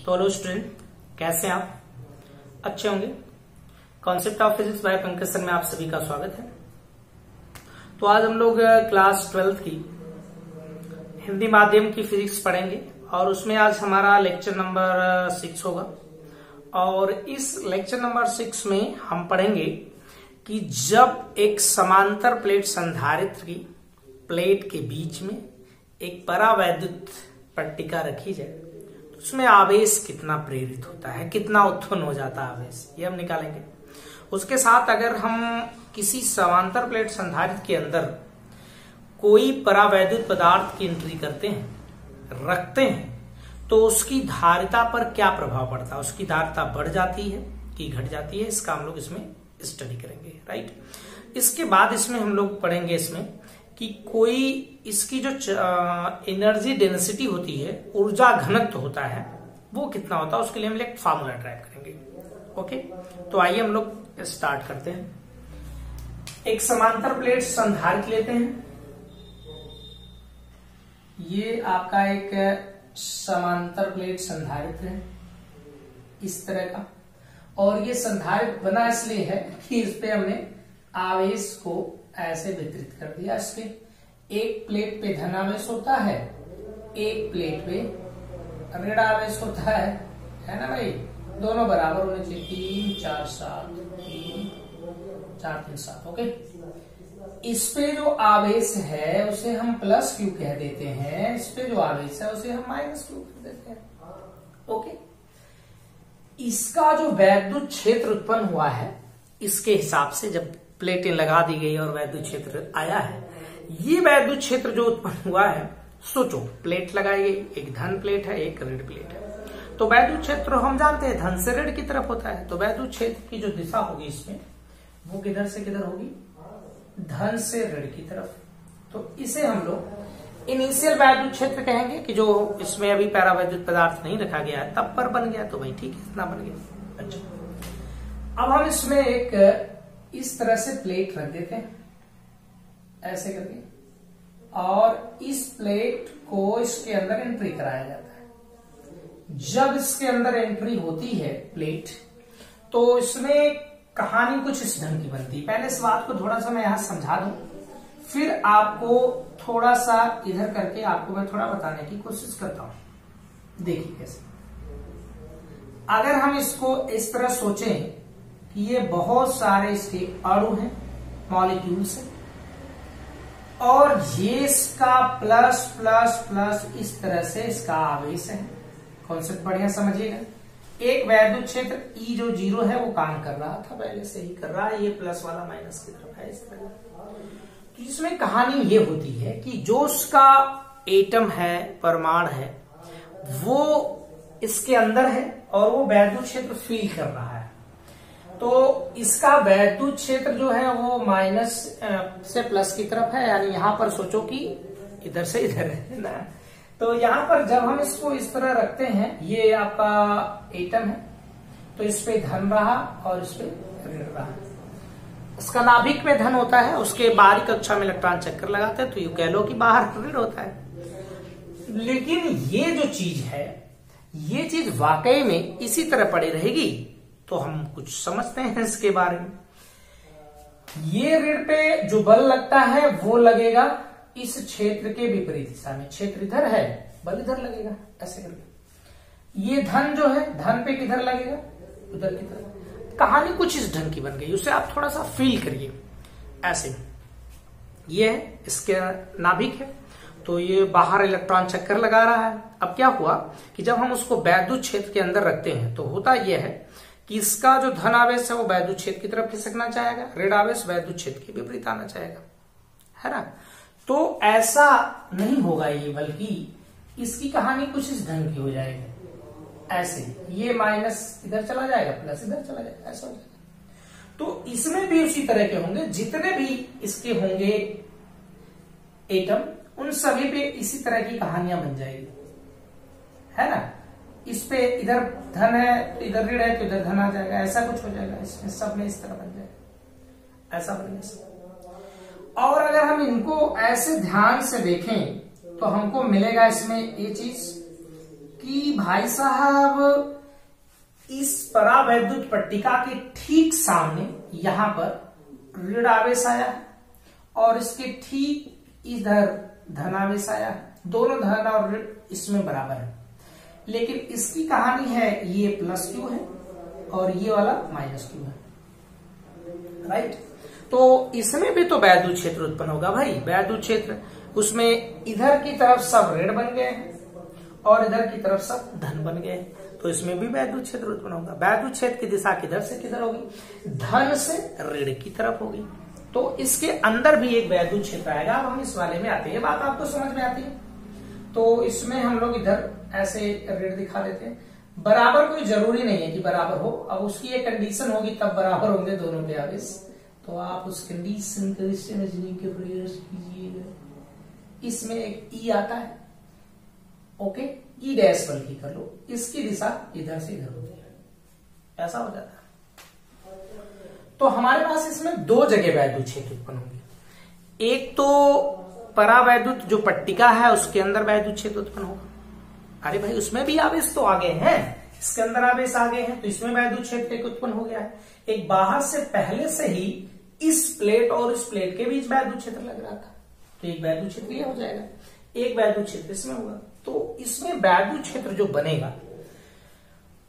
तो hello student, कैसे हैं आप? अच्छे होंगे। Concept of physics bye Pankaj sir में आप सभी का स्वागत है। तो आज हम लोग क्लास 12th की हिंदी माध्यम की फिजिक्स पढ़ेंगे और उसमें आज हमारा लेक्चर नंबर 6 होगा। और इस लेक्चर नंबर 6 में हम पढ़ेंगे कि जब एक समांतर प्लेट संधारित्र की प्लेट के बीच में एक परावैद्युत पट्टिका रखी जाए तो उसमें आवेश कितना प्रेरित होता है, कितना उत्पन्न हो जाता है आवेश, ये हम निकालेंगे। उसके साथ अगर हम किसी समांतर प्लेट संधारित्र के अंदर कोई परावैद्युत पदार्थ की एंट्री करते हैं, रखते हैं, तो उसकी धारिता पर क्या प्रभाव पड़ता है, उसकी धारिता बढ़ जाती है कि घट जाती है, इसका हम लोग इसमें स्टडी करेंगे। राइट। इसके बाद इसमें हम लोग पढ़ेंगे इसमें कि कोई इसकी जो एनर्जी डेंसिटी होती है, ऊर्जा घनत्व होता है, वो कितना होता है, उसके लिए हम एक फार्मूला ड्राइव करेंगे। ओके, तो आइए हम लोग स्टार्ट करते हैं। एक समांतर प्लेट संधारित्र लेते हैं। ये आपका एक समांतर प्लेट संधारित्र है इस तरह का, और ये संधारित्र बना इसलिए है कि इस पे हमने आवेश को ऐसे वितरित कर दिया। इसके एक प्लेट पे धन आवेश होता है, एक प्लेट पे ऋण आवेश होता है ना भाई, दोनों बराबर होने चाहिए। 3 4 7 3 4 3 7। ओके, इस पे जो आवेश है उसे हम प्लस क्यू कह देते हैं, इस पे जो आवेश है उसे हम माइनस क्यू कह देते हैं। ओके, इसका जो वैद्युत क्षेत्र उत्पन्न हुआ है, इसके हिसाब से जब प्लेटें लगा दी गई और वैद्युत क्षेत्र आया है, ये वैद्युत क्षेत्र जो उत्पन्न हुआ है, सोचो प्लेट लगाई गई, एक धन प्लेट है, एक ऋण प्लेट है, तो वैद्युत क्षेत्र हम जानते हैं धन से ऋण की तरफ होता है, तो वैद्युत क्षेत्र की जो दिशा होगी इसमें वो किधर से किधर होगी, धन से ऋण की तरफ। तो इसे हम लोग इनिशियल वैद्युत क्षेत्र कहेंगे कि जो इसमें अभी पैरावैद्युत पदार्थ नहीं रखा गया है तब पर बन गया, तो भाई ठीक है, इतना बन गया। अच्छा, अब हम इसमें एक इस तरह से प्लेट रख देते हैं ऐसे करके, और इस प्लेट को इसके अंदर एंट्री कराया जाता है। जब इसके अंदर एंट्री होती है प्लेट, तो इसमें कहानी कुछ इस ढंग की बनती है। पहले इस बात को थोड़ा सा मैं यहां समझा दूं, फिर आपको थोड़ा सा इधर करके आपको मैं थोड़ा बताने की कोशिश करता हूं। देखिए कैसे, अगर हम इसको इस तरह सोचें कि ये बहुत सारे इसके अणु हैं, मॉलिक्यूल्स हैं, और ये इसका प्लस प्लस प्लस इस तरह से इसका आवेश है। कॉन्सेप्ट बढ़िया समझिएगा। एक वैद्युत क्षेत्र E जो 0 है वो काम कर रहा था, पहले से ही कर रहा है, ये प्लस वाला माइनस की तरफ है इस तरह। तो इसमें कहानी ये होती है कि जो उसका एटम है, परमाणु है, वो इसके अंदर है और वो वैद्युत क्षेत्र फील कर रहा है। तो इसका वैद्युत क्षेत्र जो है वो माइनस से प्लस की तरफ है, यानी यहां पर सोचो कि इधर से इधर है ना। तो यहां पर जब हम इसको इस तरह रखते हैं, ये आपका एटम है, तो इस पे धन रहा और इस पे ऋण रहा। इसका नाभिक में धन होता है, उसके बाहरी कक्षा में इलेक्ट्रॉन चक्कर लगाते हैं, तो ये कह लो कि बाहर ऋण होता है। लेकिन ये जो चीज है, ये चीज वाकई में इसी तरह पड़ी रहेगी तो हम कुछ समझते हैं इसके बारे में। ये ऋण पे जो बल लगता है वो लगेगा इस क्षेत्र के विपरीत दिशा में, क्षेत्र इधर है, बल इधर लगेगा ऐसे करके। ये धन जो है, धन पे किधर लगेगा, उधर की तरफ। कहानी कुछ इस ढंग की बन गई, उसे आप थोड़ा सा फील करिए ऐसे। ये है इसके नाभिक है, तो ये बाहर इलेक्ट्रॉन चक्कर लगा रहा है। अब क्या हुआ कि जब हम उसको वैद्युत क्षेत्र के अंदर रखते हैं तो होता यह है कि इसका जो धन आवेश है वो वैद्युत क्षेत्र की तरफ खिसकना चाहेगा, ऋण आवेश वैद्युत क्षेत्र के विपरीत आना चाहेगा, है ना। तो ऐसा नहीं होगा ये, बल्कि इसकी कहानी कुछ इस ढंग की हो जाएगी ऐसे। ये माइनस इधर चला जाएगा, प्लस इधर चला जाएगा, ऐसा हो जाएगा। तो इसमें भी उसी तरह के होंगे, जितने भी इसके होंगे एटम, उन सभी पे इसी तरह की कहानियां बन जाएगी, है ना। इस पे इधर धन है तो इधर ऋण है तो इधर धन आ जाएगा, ऐसा कुछ हो जाएगा। इसमें सब में इस तरह बन जाएगा, ऐसा बनेगा। और अगर हम इनको ऐसे ध्यान से देखें तो हमको मिलेगा इसमें ये चीज कि भाई साहब इस परावैद्युत पट्टिका के ठीक सामने यहां पर ऋण आवेश आया है और इसके ठीक इधर धन आवेश आया है। दोनों धन और ऋण इसमें बराबर है, लेकिन इसकी कहानी है ये प्लस क्यू है और ये वाला माइनस क्यू है, राइट। तो इसमें भी तो वैद्युत क्षेत्र उत्पन्न होगा भाई। वैद्युत क्षेत्र उसमें इधर की तरफ सब ऋण बन गए हैं और इधर की तरफ सब धन बन गए, तो इसमें भी वैद्युत क्षेत्र उत्पन्न होगा। वैद्युत क्षेत्र की दिशा किधर से किधर होगी? धन से ऋण की तरफ होगी, तो इसके अंदर भी एक वैद्युत क्षेत्र आएगा। अब हम इस वाले में आते हैं, बात आपको समझ में आती है। तो इसमें हम लोग इधर ऐसे ऋण दिखा देते हैं। बराबर कोई जरूरी नहीं है कि बराबर हो, अब उसकी एक कंडीशन होगी तब बराबर होंगे दोनों के आवेश, तो आप उस कंडीशन को समझने के प्रयास कीजिएगा। इसमें एक ई आता है, ओके, ई डैश बल्कि कर लो, इसकी दिशा इधर से इधर होती है, ऐसा हो जाता है। तो हमारे पास इसमें दो जगह वैद्युत क्षेत्र उत्पन्न होंगे। एक तो परावैद्युत जो पट्टिका है उसके अंदर वैद्युत क्षेत्र उत्पन्न होगा। अरे भाई उसमें भी आवेश तो आ गए हैं, इसके अंदर आवेश आ गए हैं, तो इसमें वैद्युत क्षेत्र एक उत्पन्न हो गया है। एक बाहर से पहले से ही इस प्लेट और इस प्लेट के बीच वैद्युत क्षेत्र लग रहा था, तो एक वैद्युत क्षेत्र ये हो जाएगा, एक वैद्युत क्षेत्र इसमें होगा। तो इसमें वैद्युत क्षेत्र जो बनेगा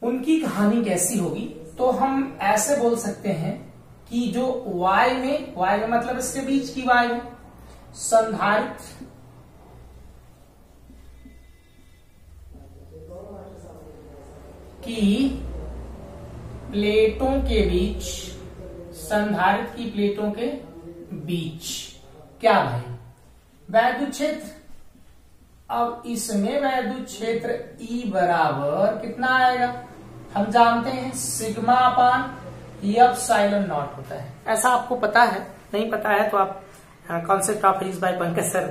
उनकी कहानी कैसी होगी? तो हम ऐसे बोल सकते हैं कि जो y में मतलब इसके बीच की y में संधारित्र की प्लेटों के बीच, संधारित्र की प्लेटों के बीच क्या भाई? वैद्युत क्षेत्र। अब इसमें वैद्युत क्षेत्र E बराबर कितना आएगा? हम जानते हैं सिग्मा अपान एप्सिलॉन नॉट होता है, ऐसा आपको पता है। नहीं पता है तो आप concept of physics bye Pankaj sir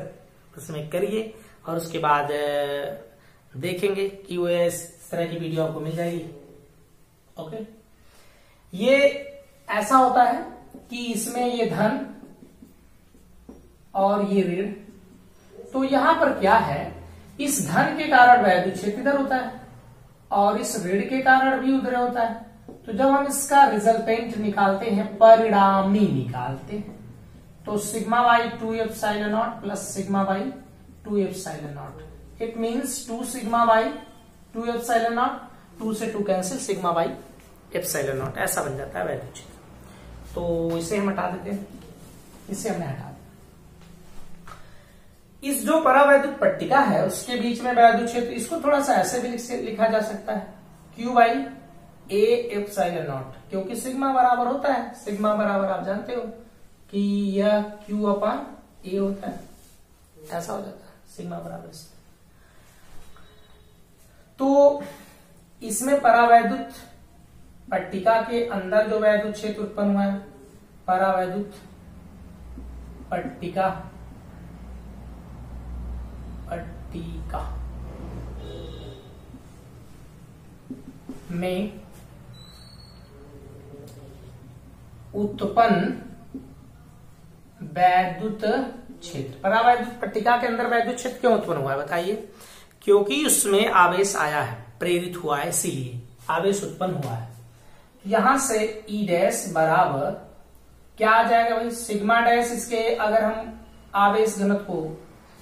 उसमें करिए और उसके बाद देखेंगे कि वो इस तरह की वीडियो आपको मिल जाएगी। ओके, ये ऐसा होता है कि इसमें ये धन और ये ऋण, तो यहां पर क्या है, इस धन के कारण वैद्युत क्षेत्र इधर होता है और इस ऋण के कारण भी उधर होता है। तो जब हम इसका रिजल्टेंट निकालते हैं, परिणामी निकालते हैं, तो sigma by 2 epsilon not plus sigma by 2 epsilon not, it means 2 sigma by 2 epsilon not, 2 से 2 cancel, sigma by epsilon not, ऐसा बन जाता है वैद्युत क्षेत्र। तो इसे हम हटा देते हैं, इसे हमने हटा दिया। इस जो परावैद्युत पट्टिका है उसके बीच में वैद्युत क्षेत्र, इसको थोड़ा सा ऐसे भी लिखा जा सकता है, Q by A epsilon not, क्योंकि सिग्मा बराबर होता है, सिग्मा बराबर आप जानते हो कि यह Q अपान A होता है, ऐसा हो जाता है सिग्मा बराबर इसमें। तो इसमें परावैद्युत पट्टिका के अंदर जो वैद्युत क्षेत्र उत्पन्न हुआ है, परावैद्युत पट्टिका में उत्पन्न वैद्युत क्षेत्र, परावैद्युत पट्टिका के अंदर वैद्युत क्षेत्र क्यों उत्पन्न हुआ है बताइए? क्योंकि उसमें आवेश आया है, प्रेरित हुआ है, इसीलिए आवेश उत्पन्न हुआ है। यहां से ई डैश बराबर क्या आ जाएगा भाई? सिग्मा डैश, इसके अगर हम आवेश घनत्व को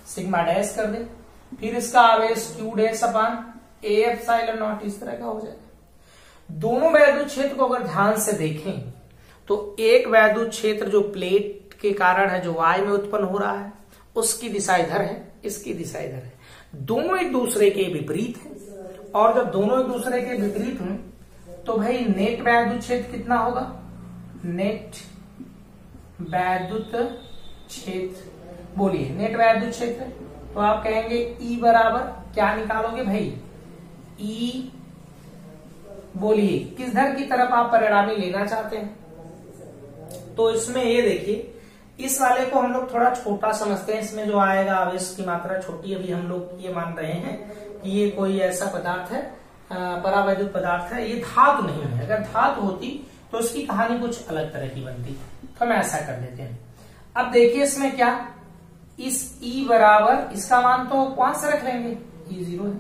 सिग्मा डैश कर दे, फिर इसका आवेश Q dash upon A epsilon not, इस तरह का हो जाएगा। दोनों वैद्युत क्षेत्र को अगर ध्यान से देखें तो एक वैद्युत क्षेत्र जो प्लेट के कारण है, जो Y में उत्पन्न हो रहा है, उसकी दिशा इधर है, इसकी दिशा इधर है, दोनों एक दूसरे के विपरीत हैं। और जब दोनों एक दूसरे के विपरीत हैं तो भाई नेट वैद्युत क्षेत्र कितना होगा? नेट वैद्युत क्षेत्र, बोलिए नेट वैद्युत क्षेत्र, तो आप कहेंगे E बराबर क्या निकालोगे भाई? E, बोलिए किस धर की तरफ आप परिणामी लेना चाहते हैं? तो इसमें ये देखिए, इस वाले को हम लोग थोड़ा छोटा समझते हैं, इसमें जो आएगा आवेश की मात्रा छोटी, अभी हम लोग ये मान रहे हैं कि ये कोई ऐसा पदार्थ है, परावैद्युत पदार्थ है, ये धातु नहीं है। अगर धातु होती तो इसकी कहानी कुछ अलग तरह की बनती, तो हम ऐसा कर देते हैं। अब देखिए इसमें क्या, इस E बराबर, इसका मान तो वहां से रख लेंगे, E 0 है,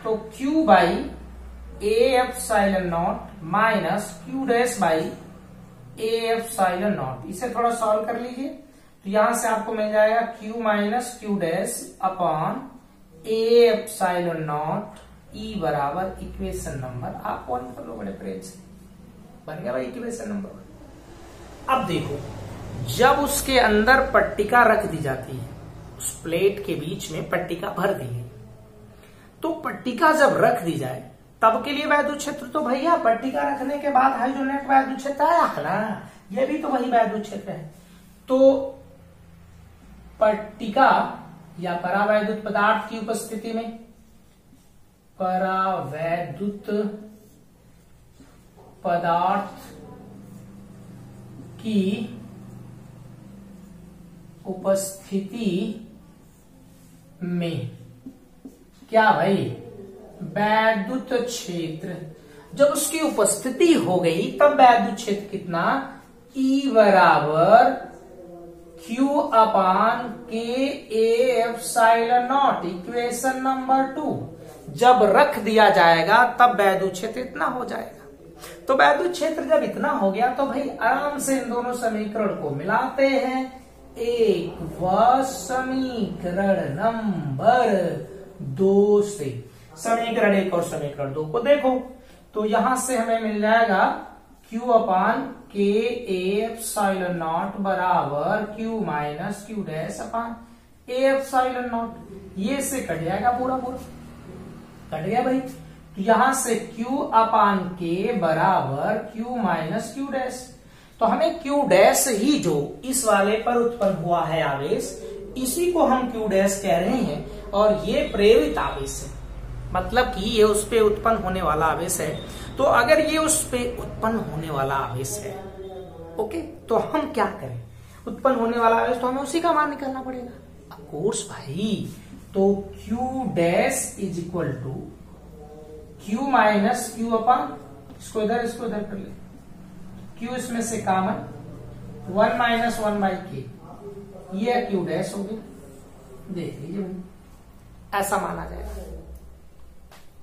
तो Q by A epsilon not minus Q dash by A epsilon not. इसे थोड़ा सॉल्व कर लीजिए तो यहां से आपको मिल जाएगा Q minus Q dash upon A epsilon not E बराबर इक्वेशन नंबर, आप कौन कर लो बड़े प्रेम से, बन गया भाई इक्वेशन नंबर। अब देखो, जब उसके अंदर पट्टिका रख दी जाती है, उस प्लेट के बीच में पट्टिका भर दी है, तो पट्टिका जब रख दी जाए तब के लिए वैद्युत क्षेत्र तो भैया पट्टिका रखने के बाद है जो नेट वैद्युत क्षेत्र आया है ना, ये भी तो वही वैद्युत क्षेत्र है। तो पट्टिका या परावैद्युत पदार्थ की उपस्थिति में, परावैद्युत पदार्थ की उपस्थिति में क्या भाई, वैद्युत क्षेत्र, जब उसकी उपस्थिति हो गई तब वैद्युत क्षेत्र कितना, E बराबर Q अपान के ए एप्सिलॉन नॉट, इक्वेशन नंबर 2। जब रख दिया जाएगा तब वैद्युत क्षेत्र इतना हो जाएगा। तो वैद्युत क्षेत्र जब इतना हो गया तो भाई आराम से इन दोनों समीकरण को मिलाते हैं। एक व समीकरण नंबर 2 से समीकरण 1 और समीकरण 2 को देखो तो यहां से हमें मिल जाएगा Q अपान के एप्सिलॉन नॉट बराबर Q minus Q dash upon A epsilon not. ये से कट जाएगा पूरा पूरा, कट गया भाई। तो यहां से Q अपान के बराबर Q माइनस Q डैश। तो हमें Q डैश ही जो इस वाले पर उत्पन्न हुआ है आवेश, इसी को हम Q डैश कह रहे हैं और ये प्रेरित आवेश है, मतलब कि ये उस पे उत्पन्न होने वाला आवेश है। तो अगर ये उस पे उत्पन्न होने वाला आवेश है, ओके, तो हम क्या करें, उत्पन्न होने वाला आवेश तो हमें उसी का मान निकालना पड़ेगा ऑफ कोर्स भाई। तो Q dash is equal to Q minus Q upon, इसको इधर कर ले, Q इसमें से कॉमन, 1 माइनस 1 बाई के, ये Q डैश हो गया। देख लीजिए ऐसा माना जाएगा।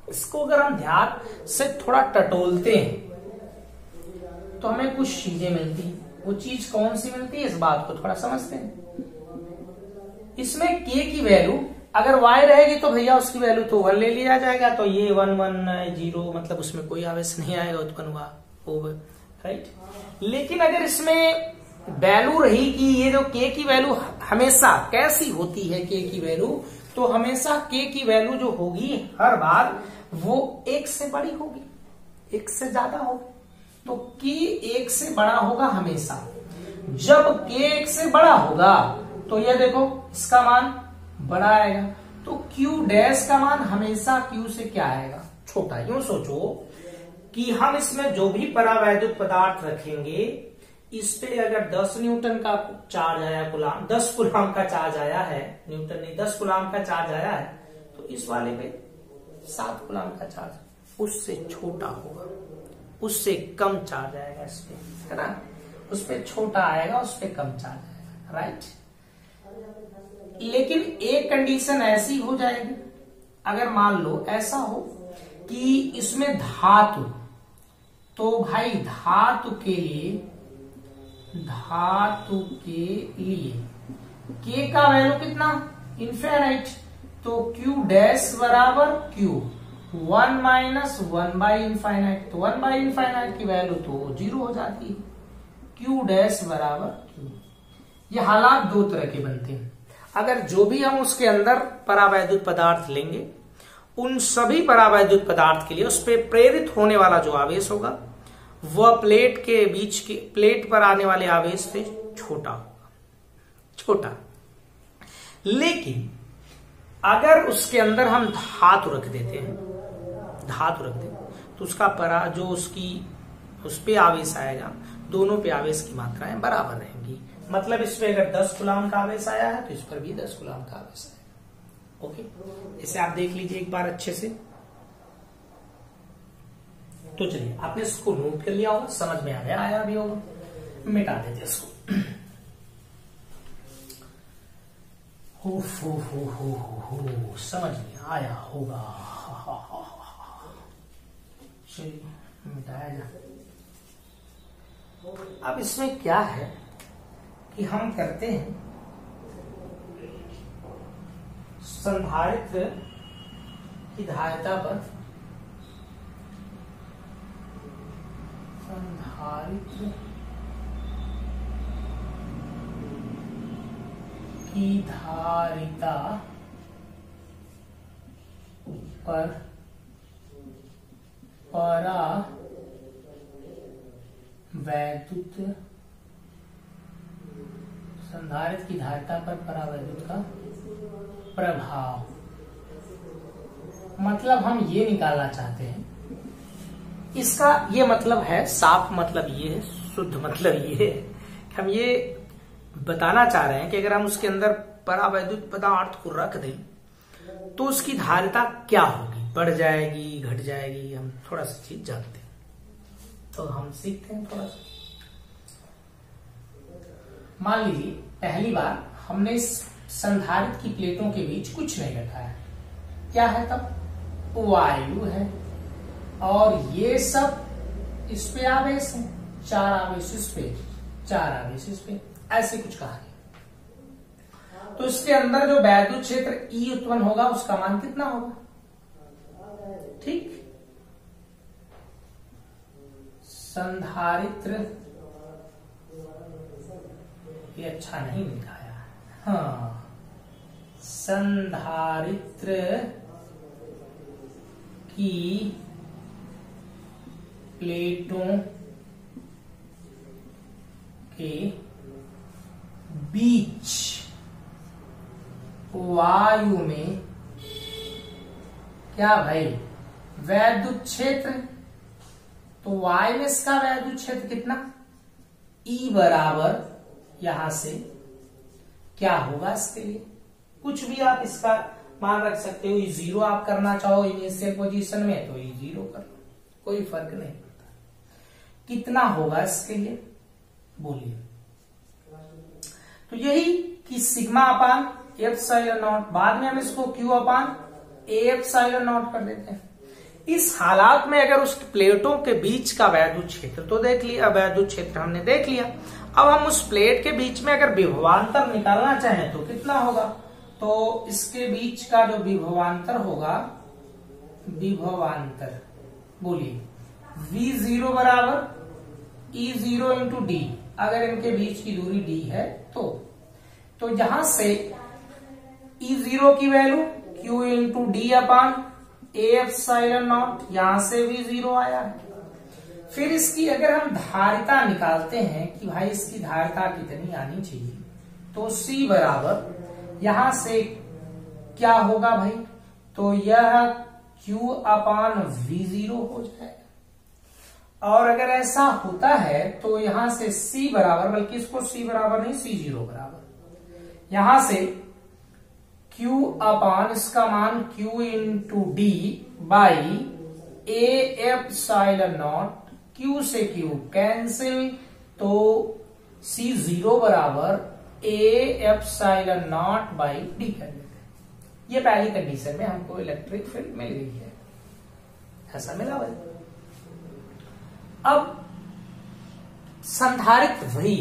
इसको अगर हम ध्यान से थोड़ा टटोलते हैं तो हमें कुछ चीजें मिलती हैं। वो चीज कौन सी मिलती है, इस बात को थोड़ा समझते हैं। इसमें k की वैल्यू अगर y रहेगी तो भैया उसकी वैल्यू तो 1 ले लिया जाएगा, तो ये 1 1 0, मतलब उसमें कोई आवेश नहीं आएगा उत्पन्न हुआ होगा, राइट। लेकिन अगर इसमें वैल्यू रही कि ये जो k की वैल्यू हमेशा कैसी होती है, k की वैल्यू तो हमेशा k की वैल्यू जो होगी हर बार वो 1 से बड़ी होगी, 1 से ज्यादा होगी। तो k 1 से बड़ा होगा हमेशा। जब k 1 से बड़ा होगा तो ये देखो इसका मान बड़ा आएगा, तो Q डैश का मान हमेशा Q से क्या आएगा, छोटा। यूं सोचो कि हम इसमें जो भी परावैद्युत पदार्थ रखेंगे, इस पे अगर 10 न्यूटन का चार्ज आया, कुलाम 10 कुलाम का चार्ज आया है, न्यूटन नहीं 10 कुलाम का चार्ज आया है, तो इस वाले पे 7 कुलाम का चार्ज उससे छोटा होगा, उससे कम चार्ज आएगा इस पे, है ना, उस पे छोटा आएगा, उस पे कम चार्ज आएगा, राइट। लेकिन एक कंडीशन ऐसी हो जाएगी, अगर मान लो ऐसा हो कि इसमें धातु, तो भाई धातु के लिए k का वैल्यू कितना, इनफिनिट। तो Q डैश बराबर Q 1 माइनस 1 बाई इनफाइनाइट, तो 1 बाई इनफाइनाइट की वैल्यू तो 0 हो जाती है। Q डैश बराबर Q। ये हालात दो तरह के बनते हैं। अगर जो भी हम उसके अंदर परावैद्युत पदार्थ लेंगे, उन सभी परावैद्युत पदार्थ के लिए उस पर प्रेरित होने वाला जो आवेश होगा वह प्लेट के बीच के, प्लेट पर आने वाले आवेश से छोटा होगा, छोटा। लेकिन अगर उसके अंदर हम धातु रख देते हैं, तो उसका जो उसकी उस पे आवेश आएगा, दोनों पे आवेश की मात्राएं बराबर रहेंगी। मतलब इस पे अगर 10 कुलाम का आवेश आया है तो इस पर भी 10 कुलाम का आवेश आएगा। ओके, इसे आप देख लीजिए एक बार अच्छे से। तो चलिए, आपने इसको नोट कर लिया होगा, समझ में आया भी होगा, मिटा देते इसको। हो समझ में आया होगा। चलिए मिटाया जा। अब इसमें क्या है कि हम करते हैं संधारित्र की धारिता पर संधारित्र की धारिता पर परावैद्युत संधारित्र की धारिता पर परावैद्युत का प्रभाव, मतलब हम ये निकालना चाहते हैं। इसका ये मतलब है, साफ मतलब ये है, शुद्ध मतलब ये है कि हम ये बताना चाह रहे हैं कि अगर हम उसके अंदर परावैद्युत पदार्थ को रख दें तो उसकी धारिता क्या होगी, बढ़ जाएगी, घट जाएगी। हम थोड़ा सा चीज जानते हैं तो हम सीखते हैं थोड़ा सा। मान लीजिए पहली बार हमने इस संधारित्र की प्लेटों के बीच कुछ नहीं रखा है, क्या है तब, वायु है, और ये सब इस पे आवेश है, 4 आवेश इस पे, 4 आवेश इस पे, ऐसे कुछ कहा गया। तो इसके अंदर जो वैद्युत क्षेत्र E उत्पन्न होगा उसका मान कितना होगा, ठीक। संधारित्र, ये अच्छा नहीं लिखाया, हाँ, संधारित्र की प्लेटों के बीच वायु में क्या भाई, वैद्युत क्षेत्र, तो वायु में इसका वैद्युत क्षेत्र कितना, E बराबर यहां से क्या होगा, इसके लिए कुछ भी आप इसका मान रख सकते हो। 0 आप करना चाहो इनिशियल पोजीशन में तो 0 कर लो, कोई फर्क नहीं पड़ता। कितना होगा इसके लिए बोलिए, तो यही कि सिग्मा अपान एप्सिलॉन नॉट, बाद में हम इसको Q अपान एप्सिलॉन नॉट कर देते हैं। इस हालात में अगर उस प्लेटों के बीच का वैद्युत क्षेत्र तो देख लिया, वैद्युत क्षेत्र हमने देख लिया। अब हम उस प्लेट के बीच में अगर विभवांतर निकालना चाहें तो कितना होगा, तो इसके बीच का जो विभवांतर होगा, विभवांतर बोलिए V0 बराबर E0 इंटू डी, अगर इनके बीच की दूरी d है तो यहां से E0 की value Q into D upon epsilon not, यहां से भी 0 आया है। फिर इसकी अगर हम धारिता निकालते हैं कि भाई इसकी धारिता कितनी आनी चाहिए, तो C बराबर यहां से क्या होगा भाई, तो यह Q अपान V0 हो जाएगा। और अगर ऐसा होता है तो यहां से C बराबर, बल्कि इसको C बराबर नहीं C0 बराबर, यहां से Q अपान इसका मान Q into D by A epsilon not, Q से Q कैंसिल, तो C0 बराबर ए एप्सिलॉन नॉट बाई डी कर देते हैं। ये पहली कंडीशन में हमको इलेक्ट्रिक फील्ड मिल गई है, ऐसा मिला भाई। अब संधारित्र वही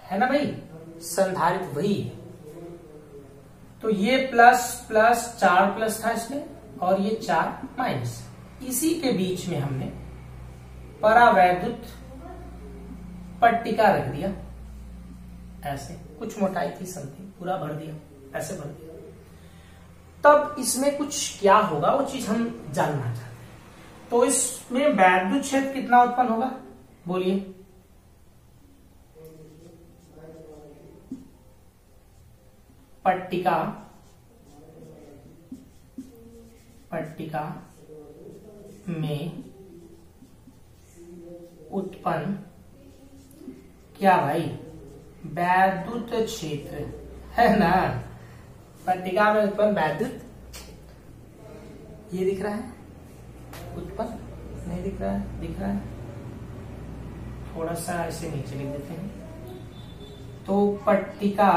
है ना भाई, संधारित्र वही है। तो ये प्लस प्लस 4 प्लस था इसमें, और ये 4 माइनस, इसी के बीच में हमने परावैद्युत पट्टिका रख दिया, ऐसे कुछ मोटाई थी समथिंग, पूरा भर दिया, ऐसे भर दिया। तब इसमें कुछ क्या होगा वो चीज हम जानना चाहते हैं। तो इसमें वैद्युत क्षेत्र कितना उत्पन्न होगा बोलिए, पट्टिका में उत्पन्न क्या भाई, वैद्युत क्षेत्र है ना, पट्टिका में उत्पन्न वैद्युत, ये दिख रहा है, उत्पन्न नहीं दिख रहा है, दिख रहा है, थोड़ा सा ऐसे नीचे लिख देते हैं। तो पट्टिका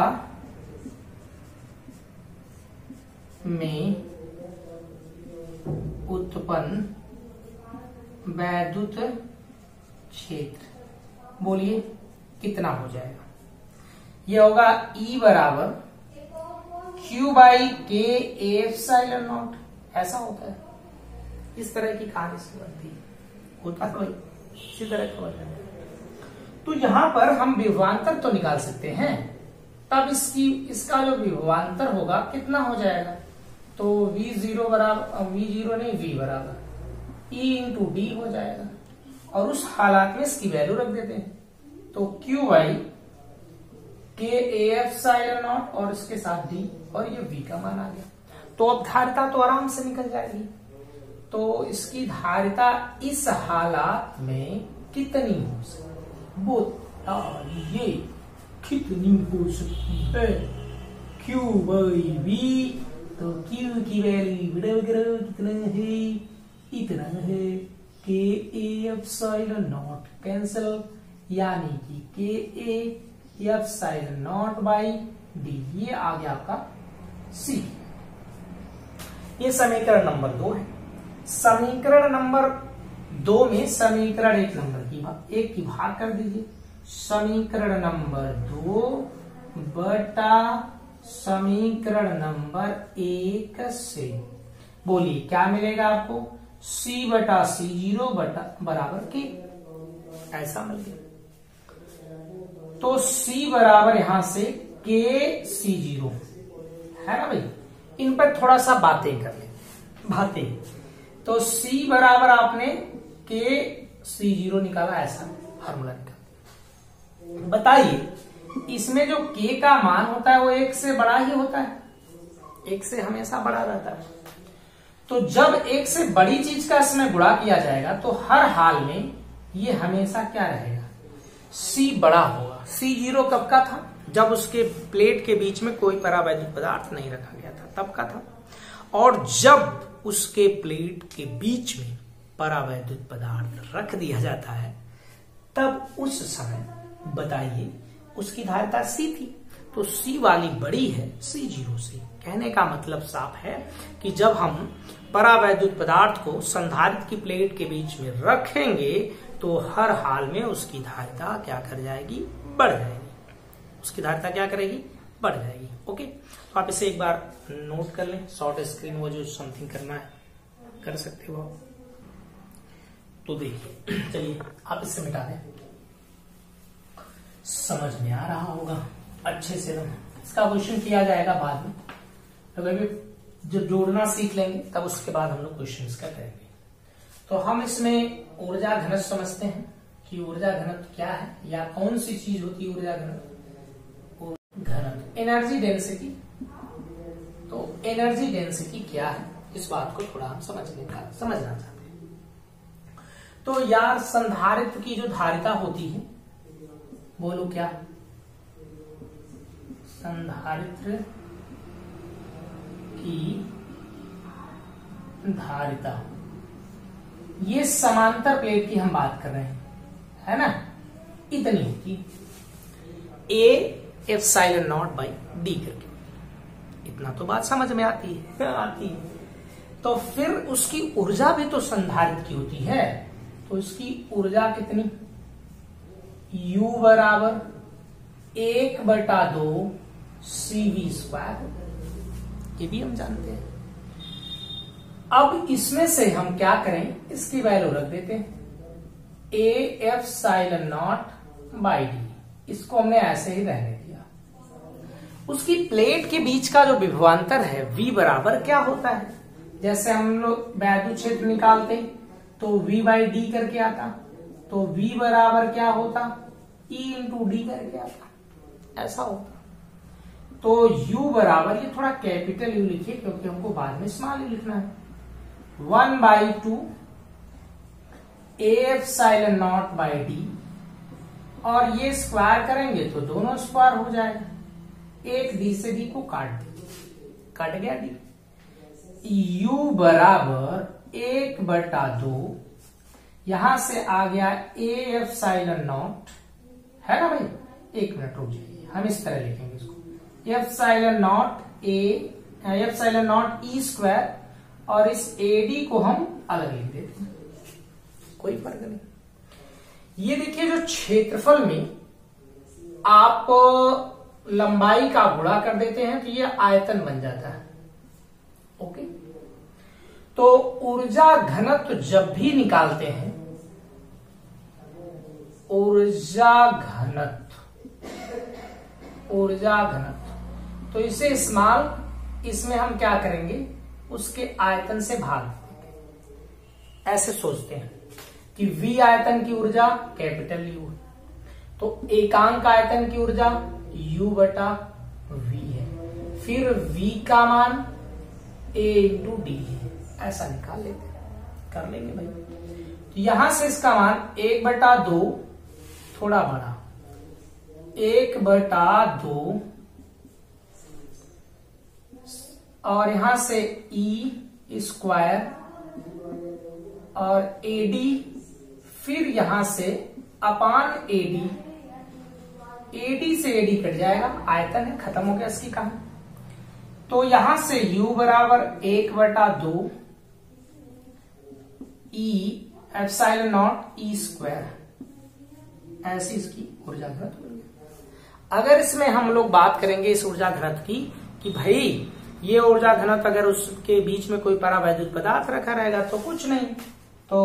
में उत्पन्न वैद्युत क्षेत्र, बोलिए कितना हो जाएगा? ये होगा E बराबर Q बाई के एप्सिलॉन नॉट। ऐसा होता है, इस तरह की कहानी से बनती है, होता है भाई, इसी तरह का बनता है। तो यहां पर हम विभवांतर तो निकाल सकते हैं, तब इसका जो विभवांतर होगा कितना हो जाएगा? तो V0 बराबर, V0 नहीं, V बराबर E इंटू डी हो जाएगा। और उस हालात में इसकी वैल्यू रख देते हैं, तो Q बाई के एप्सिलॉन नॉट और इसके साथ D, और ये V का मान आ गया। तो अब धारिता तो आराम से निकल जाएगी। तो इसकी धारिता इस हालात में कितनी हो सकती, बताइए कितनी हो सकती है? Q बाई V, तो Q की वैल्यू कितना है? इतना है के एप्सिलॉन नॉट कैंसिल, यानी कि के एप्सिलॉन नॉट बाई डी। ये आ गया आपका C। ये समीकरण नंबर 2 है। समीकरण नंबर 2 में समीकरण 1 नंबर की भाग कर दीजिए। समीकरण नंबर 2 बटा समीकरण नंबर 1 से, बोलिए क्या मिलेगा आपको? C बटा C0 बराबर के, ऐसा मिल गया। तो C बराबर यहां से के C0 है ना भाई। इन पर थोड़ा सा बातें कर ले, बातें। तो C बराबर आपने के C0 निकाला, ऐसा फार्मूला निकाला। बताइए इसमें जो K का मान होता है वो 1 से बड़ा ही होता है, 1 से हमेशा बड़ा रहता है। तो जब 1 से बड़ी चीज का इसमें गुणा किया जाएगा तो हर हाल में ये हमेशा क्या रहेगा? C बड़ा होगा। C0 कब का था? जब उसके प्लेट के बीच में कोई परावैद्युत पदार्थ नहीं रखा गया था, तब का था। और जब उसके प्लेट के बीच में परावैद्युत पदार्थ रख दिया जाता है, तब उस समय बताइए उसकी धारिता C थी। तो C वाली बड़ी है C0 से। कहने का मतलब साफ है कि जब हम परावैद्युत पदार्थ को संधारित्र की प्लेट के बीच में रखेंगे तो हर हाल में उसकी धारिता क्या कर जाएगी? बढ़ जाएगी। उसकी धारिता क्या करेगी? बढ़ जाएगी। ओके, तो आप इसे एक बार नोट कर लें। शॉर्ट स्क्रीन वो जो समथिंग करना है कर सकते हो आप। तो देखिए, चलिए आप इसे मिटा दें। समझ में आ रहा होगा अच्छे से। इसका क्वेश्चन किया जाएगा बाद में, तो जब जोड़ना सीख लेंगे तब उसके बाद हम लोग क्वेश्चन इसका करेंगे। तो हम इसमें ऊर्जा घनत्व समझते हैं कि ऊर्जा घनत्व क्या है, या कौन सी चीज होती है ऊर्जा घनत्व? घनत्व, एनर्जी डेंसिटी। तो एनर्जी डेंसिटी क्या है, इस बात को थोड़ा हम समझना चाहते हैं। तो यार संधारित्र की जो धारिता होती है, बोलो क्या? संधारित्र की धारिता, ये समांतर प्लेट की हम बात कर रहे हैं, है ना? इतनी होती A epsilon not by D करके। इतना तो बात समझ में आती है। तो फिर उसकी ऊर्जा भी तो संधारित्र की होती है, तो इसकी ऊर्जा कितनी? U बराबर 1/2 CV²। ये भी हम जानते हैं। अब इसमें से हम क्या करें? इसकी वैल्यू रख देते हैं A epsilon not by D. इसको हमने ऐसे ही रहने दिया। उसकी प्लेट के बीच का जो विभवांतर है V बराबर क्या होता है? जैसे हम लोग वैद्युत क्षेत्र निकालते तो V बाई डी करके आता, तो V बराबर क्या होता? E इंटू डी करके आता, ऐसा होता। तो U बराबर, ये थोड़ा कैपिटल U लिखिए क्योंकि हमको बाद में स्मॉल U लिखना है, 1/2 A epsilon not by D, और ये स्क्वायर करेंगे तो दोनों स्क्वायर हो जाएगा। एक डी से डी को काट दीजिए, कट गया डी। U बराबर 1/2, यहां से आ गया A एप्सिलॉन नॉट, है ना भाई? 1 मिनट रुक जाइए, हम इस तरह लिखेंगे इसको, epsilon not A epsilon not E square, और इस एडी को हम अलग लिख देते हैं, कोई फर्क नहीं। ये देखिए जो क्षेत्रफल में आप लंबाई का गुणा कर देते हैं तो ये आयतन बन जाता है। ओके, तो ऊर्जा घनत्व जब भी निकालते हैं, ऊर्जा घनत्व, तो इसे इसमें हम क्या करेंगे, उसके आयतन से भाग देंगे। ऐसे सोचते हैं कि V आयतन की ऊर्जा कैपिटल U, तो एकांक आयतन की ऊर्जा U बटा V है, फिर V का मान A इंटू डी है, ऐसा निकाल लेते हैं, कर लेंगे भाई। तो यहां से इसका मान 1/2, थोड़ा बड़ा 1/2, और यहां से E स्क्वायर और AD, फिर यहां से अपान AD से AD कट जाएगा, आयतन है, खत्म हो गया इसकी कहानी। तो यहां से U बराबर 1/2 E epsilon not E square, ऐसी इसकी ऊर्जा घनत्व बन गई। अगर इसमें हम लोग बात करेंगे इस ऊर्जा घनत्व की कि भाई ये ऊर्जा घनत्व अगर उसके बीच में कोई परावैद्युत पदार्थ रखा रहेगा तो कुछ नहीं, तो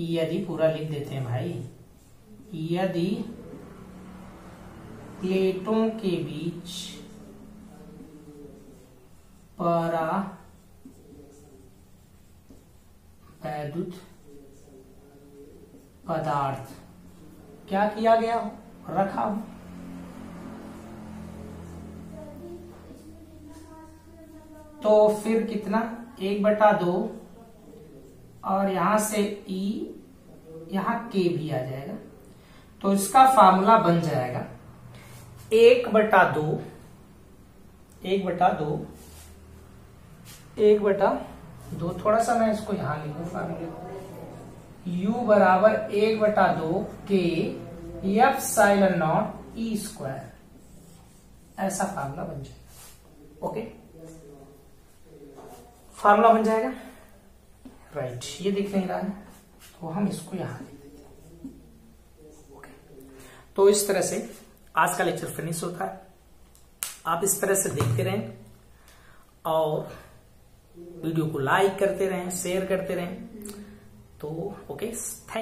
यदि पूरा लिख देते हैं भाई, यदि प्लेटों के बीच परावैद्युत पदार्थ क्या किया गया हो, रखा हो, तो फिर कितना 1/2, और यहां से E, यहां K भी आ जाएगा, तो इसका फार्मूला बन जाएगा 1/2 थोड़ा सा मैं इसको यहां लिखूं फार्मूले, U बराबर 1/2 K epsilon not E square, ऐसा फार्मूला बन जाएगा। ओके, फार्मूला बन जाएगा, राइट। ये दिख नहीं रहा है तो हम इसको यहां लिख देते हैं। ओके, तो इस तरह से आज का लेक्चर फिनिश होता है। आप इस तरह से देखते रहें और वीडियो को लाइक करते रहें, शेयर करते रहें। तो ओके, थैंक